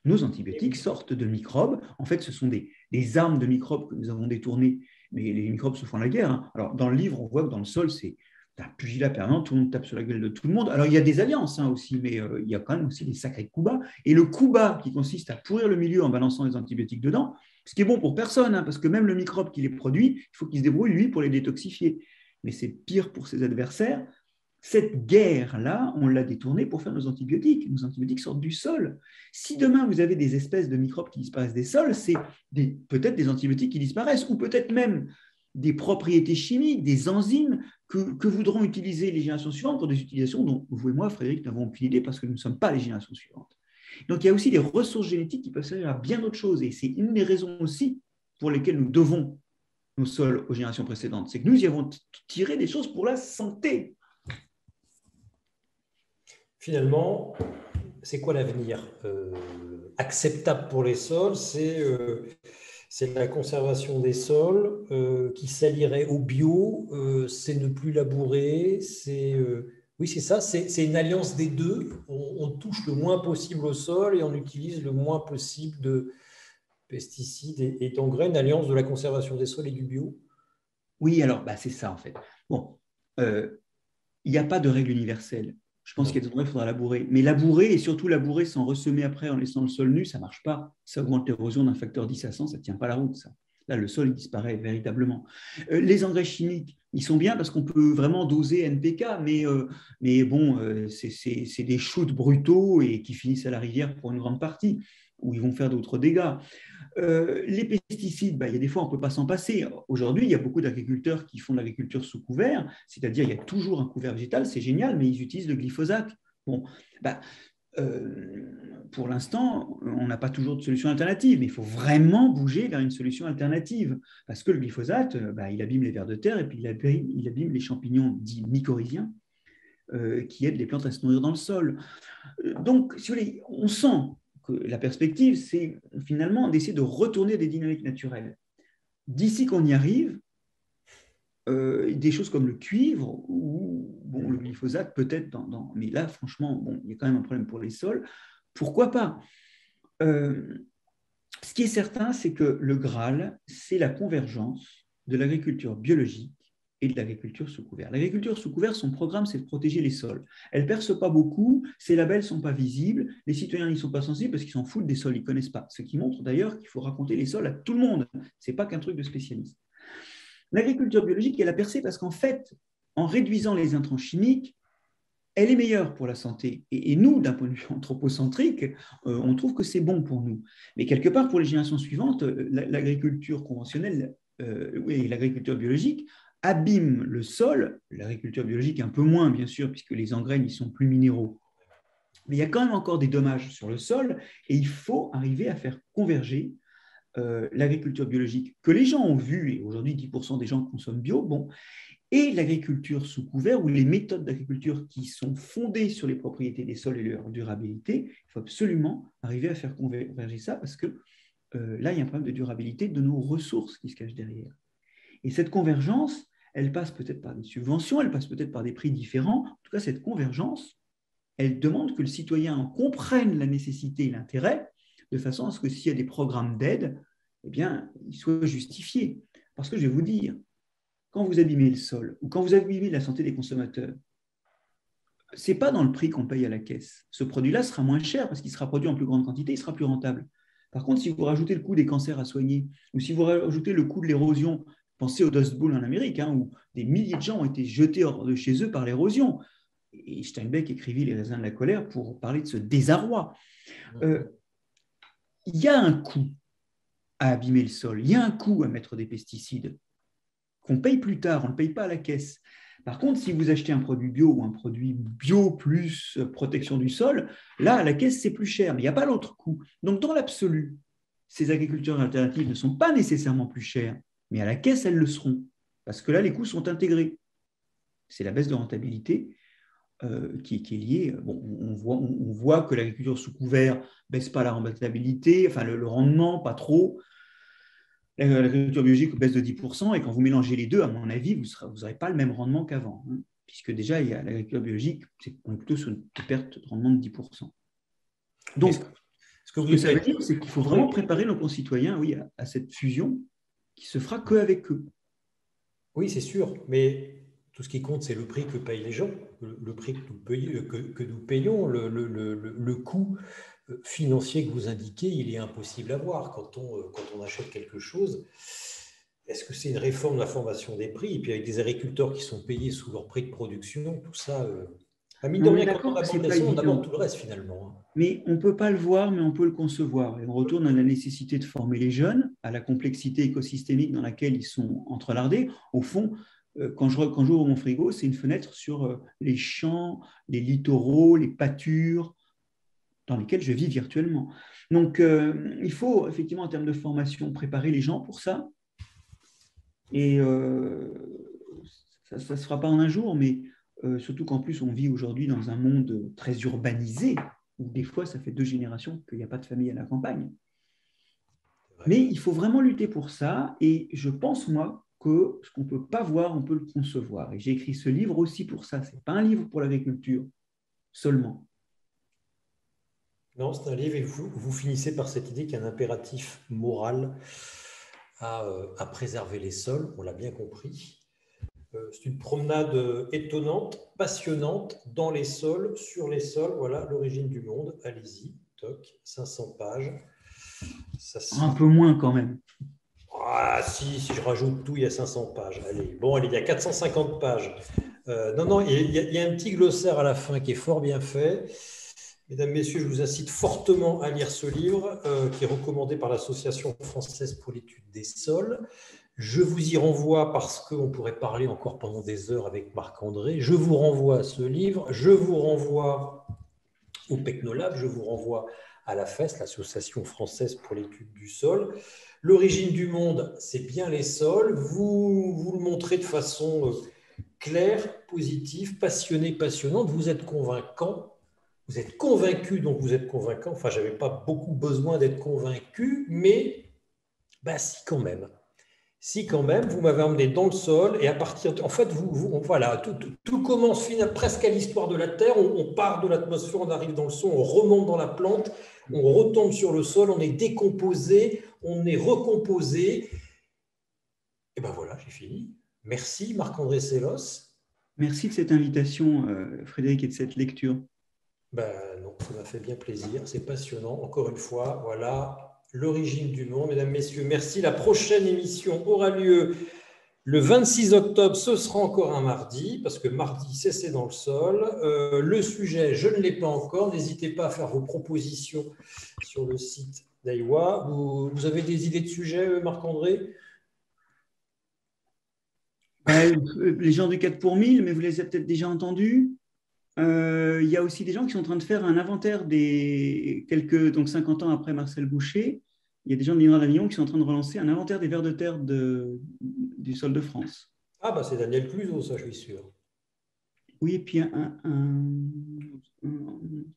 Speaker 2: Nos antibiotiques sortent de microbes. En fait, ce sont des armes de microbes que nous avons détournées, mais les microbes se font la guerre. Hein. Alors, dans le livre, on voit que dans le sol, c'est un pugilat permanent, tout le monde tape sur la gueule de tout le monde. Alors, il y a des alliances aussi, mais il y a quand même aussi des sacrés coups bas. Et le coup bas qui consiste à pourrir le milieu en balançant les antibiotiques dedans, ce qui est bon pour personne, hein, parce que même le microbe qui les produit, il faut qu'il se débrouille, lui, pour les détoxifier. Mais c'est pire pour ses adversaires. Cette guerre-là, on l'a détournée pour faire nos antibiotiques. Nos antibiotiques sortent du sol. Si demain, vous avez des espèces de microbes qui disparaissent des sols, c'est peut-être des antibiotiques qui disparaissent, ou peut-être même des propriétés chimiques, des enzymes que voudront utiliser les générations suivantes pour des utilisations dont vous et moi, Frédéric, n'avons aucune idée parce que nous ne sommes pas les générations suivantes. Donc, il y a aussi des ressources génétiques qui peuvent servir à bien d'autres choses. Et c'est une des raisons aussi pour lesquelles nous devons nos sols aux générations précédentes. C'est que nous y avons tiré des choses pour la santé.
Speaker 1: Finalement, c'est quoi l'avenir acceptable pour les sols? C'est la conservation des sols qui s'allierait au bio, c'est ne plus labourer, oui, c'est ça, c'est une alliance des deux. On touche le moins possible au sol et on utilise le moins possible de pesticides et d'engrais, une alliance de la conservation des sols et du bio.
Speaker 2: Oui, alors c'est ça en fait. Bon, il n'y a pas de règle universelle. Je pense qu'il y a des endroits où il faudra labourer. Mais labourer, et surtout labourer sans ressemer après en laissant le sol nu, ça ne marche pas. Ça augmente l'érosion d'un facteur 10 à 100, ça ne tient pas la route, ça. Là, le sol il disparaît véritablement. Les engrais chimiques, ils sont bien parce qu'on peut vraiment doser NPK, mais bon, c'est des shoots brutaux et qui finissent à la rivière pour une grande partie, où ils vont faire d'autres dégâts. Les pesticides, il y a des fois, on ne peut pas s'en passer. Aujourd'hui, il y a beaucoup d'agriculteurs qui font de l'agriculture sous couvert, c'est-à-dire il y a toujours un couvert végétal, c'est génial, mais ils utilisent le glyphosate. Bon, pour l'instant, on n'a pas toujours de solution alternative, mais il faut vraiment bouger vers une solution alternative, parce que le glyphosate, il abîme les vers de terre et puis il abîme les champignons dits mycorhiziens qui aident les plantes à se nourrir dans le sol. Donc, si vous voulez, on sent que la perspective, c'est finalement d'essayer de retourner des dynamiques naturelles. D'ici qu'on y arrive, des choses comme le cuivre ou le glyphosate peut-être, mais là, franchement, il y a quand même un problème pour les sols. Pourquoi pas? Ce qui est certain, c'est que le Graal, c'est la convergence de l'agriculture biologique et de l'agriculture sous couvert. L'agriculture sous couvert, son programme, c'est de protéger les sols. Elle ne perce pas beaucoup, ses labels ne sont pas visibles, les citoyens n'y sont pas sensibles parce qu'ils s'en foutent des sols, ils ne connaissent pas. Ce qui montre d'ailleurs qu'il faut raconter les sols à tout le monde. Ce n'est pas qu'un truc de spécialiste. L'agriculture biologique, elle a percé parce qu'en fait, en réduisant les intrants chimiques, elle est meilleure pour la santé. Et nous, d'un point de vue anthropocentrique, on trouve que c'est bon pour nous. Mais quelque part, pour les générations suivantes, l'agriculture conventionnelle et l'agriculture biologique abîment le sol. L'agriculture biologique un peu moins, bien sûr, puisque les engrais n'y sont plus minéraux. Mais il y a quand même encore des dommages sur le sol et il faut arriver à faire converger l'agriculture biologique que les gens ont vu, et aujourd'hui 10% des gens consomment bio, et l'agriculture sous couvert, ou les méthodes d'agriculture qui sont fondées sur les propriétés des sols et leur durabilité. Il faut absolument arriver à faire converger ça parce que là, il y a un problème de durabilité de nos ressources qui se cachent derrière. Et cette convergence, elle passe peut-être par des subventions, elle passe peut-être par des prix différents. En tout cas, cette convergence, elle demande que le citoyen comprenne la nécessité et l'intérêt, de façon à ce que s'il y a des programmes d'aide, eh bien, ils soient justifiés. Parce que je vais vous dire, quand vous abîmez le sol ou quand vous abîmez la santé des consommateurs, ce n'est pas dans le prix qu'on paye à la caisse. Ce produit-là sera moins cher parce qu'il sera produit en plus grande quantité, il sera plus rentable. Par contre, si vous rajoutez le coût des cancers à soigner ou si vous rajoutez le coût de l'érosion, pensez au Dust Bowl en Amérique, où des milliers de gens ont été jetés hors de chez eux par l'érosion. Et Steinbeck écrivit Les raisins de la colère pour parler de ce désarroi. Il y a un coût à abîmer le sol, il y a un coût à mettre des pesticides qu'on paye plus tard, on ne le paye pas à la caisse. Par contre, si vous achetez un produit bio ou un produit bio plus protection du sol, là, à la caisse, c'est plus cher, mais il n'y a pas l'autre coût. Donc, dans l'absolu, ces agricultures alternatives ne sont pas nécessairement plus chères, mais à la caisse, elles le seront, parce que là, les coûts sont intégrés. C'est la baisse de rentabilité qui est liée. On voit que l'agriculture sous couvert ne baisse pas la rentabilité, enfin le rendement, pas trop. L'agriculture biologique baisse de 10%, et quand vous mélangez les deux, à mon avis, vous n'aurez pas le même rendement qu'avant, puisque déjà, il y a l'agriculture biologique, on est plutôt sur une perte de rendement de 10%. Donc, ce que ça veut dire, c'est qu'il faut vraiment préparer nos concitoyens à cette fusion qui se fera qu'avec eux.
Speaker 1: Oui, c'est sûr, mais tout ce qui compte, c'est le prix que payent les gens, le prix que nous payons, le coût financier que vous indiquez, il est impossible à voir quand on achète quelque chose. Est-ce que c'est une réforme de la formation des prix? Et puis avec des agriculteurs qui sont payés sous leur prix de production, tout ça… mine de rien, quand on aborde les on aborde tout le reste finalement.
Speaker 2: Mais on ne peut pas le voir, mais on peut le concevoir. Et on retourne à la nécessité de former les jeunes, à la complexité écosystémique dans laquelle ils sont entrelardés. Au fond, quand j'ouvre mon frigo, c'est une fenêtre sur les champs, les littoraux, les pâtures dans lesquels je vis virtuellement. Donc, il faut effectivement, en termes de formation, préparer les gens pour ça. Et ça ne se fera pas en un jour, mais surtout qu'en plus, on vit aujourd'hui dans un monde très urbanisé, où des fois, ça fait 2 générations qu'il n'y a pas de famille à la campagne. Mais il faut vraiment lutter pour ça, et je pense, moi, que ce qu'on ne peut pas voir, on peut le concevoir. Et j'ai écrit ce livre aussi pour ça. Ce n'est pas un livre pour l'agriculture seulement.
Speaker 1: Non, c'est un livre et vous finissez par cette idée qu'il y a un impératif moral à préserver les sols, on l'a bien compris. C'est une promenade étonnante, passionnante, dans les sols, sur les sols. Voilà, l'origine du monde. Allez-y, toc, 500 pages.
Speaker 2: Un peu moins quand même.
Speaker 1: Ah si je rajoute tout, il y a 500 pages. Allez, il y a 450 pages. Non, il y a un petit glossaire à la fin qui est fort bien fait. Mesdames, Messieurs, je vous incite fortement à lire ce livre qui est recommandé par l'Association française pour l'étude des sols. Je vous y renvoie parce qu'on pourrait parler encore pendant des heures avec Marc-André. Je vous renvoie à ce livre, je vous renvoie au PECNOLAB, je vous renvoie à la FES, l'Association française pour l'étude du sol. L'origine du monde, c'est bien les sols. Vous le montrez de façon claire, positive, passionnée, passionnante. Vous êtes convaincant. Vous êtes convaincu, donc vous êtes convaincant. Enfin, je n'avais pas beaucoup besoin d'être convaincu, mais si quand même. Si quand même, vous m'avez emmené dans le sol et à partir de... En fait, voilà, tout commence presque à l'histoire de la Terre. On part de l'atmosphère, on arrive dans le sol, on remonte dans la plante, on retombe sur le sol, on est décomposé, on est recomposé. Et ben voilà, j'ai fini. Merci Marc-André Sellos.
Speaker 2: Merci de cette invitation, Frédéric, et de cette lecture.
Speaker 1: Non, ça m'a fait bien plaisir, c'est passionnant. Encore une fois, voilà l'origine du monde. Mesdames, Messieurs, merci. La prochaine émission aura lieu le 26 octobre. Ce sera encore un mardi, parce que mardi, c'est dans le sol. Le sujet, je ne l'ai pas encore. N'hésitez pas à faire vos propositions sur le site d'Aiwa. Vous avez des idées de sujets, Marc-André ?
Speaker 2: Les gens du 4 pour 1000, mais vous les avez peut-être déjà entendus. Il y a aussi des gens qui sont en train de faire un inventaire donc 50 ans après Marcel Boucher. Il y a des gens de l'Institut d'Avignon qui sont en train de relancer un inventaire des vers de terre du sol de France.
Speaker 1: Ah, c'est Daniel Cluzot, ça, je suis sûr.
Speaker 2: Oui, et puis un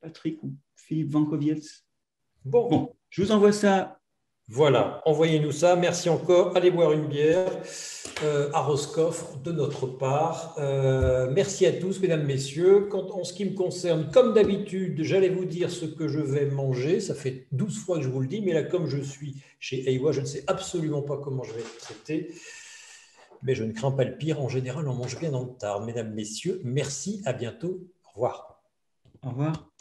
Speaker 2: Patrick ou Philippe Vankovietz. Bon, je vous envoie ça.
Speaker 1: Voilà, envoyez-nous ça. Merci encore. Allez boire une bière à Roscoff de notre part. Merci à tous, mesdames, messieurs. En ce qui me concerne, comme d'habitude, j'allais vous dire ce que je vais manger. Ça fait 12 fois que je vous le dis, mais là, comme je suis chez Aiwa, je ne sais absolument pas comment je vais être traité. Mais je ne crains pas le pire. En général, on mange bien dans le tard. Mesdames, messieurs, merci. À bientôt. Au revoir.
Speaker 2: Au revoir.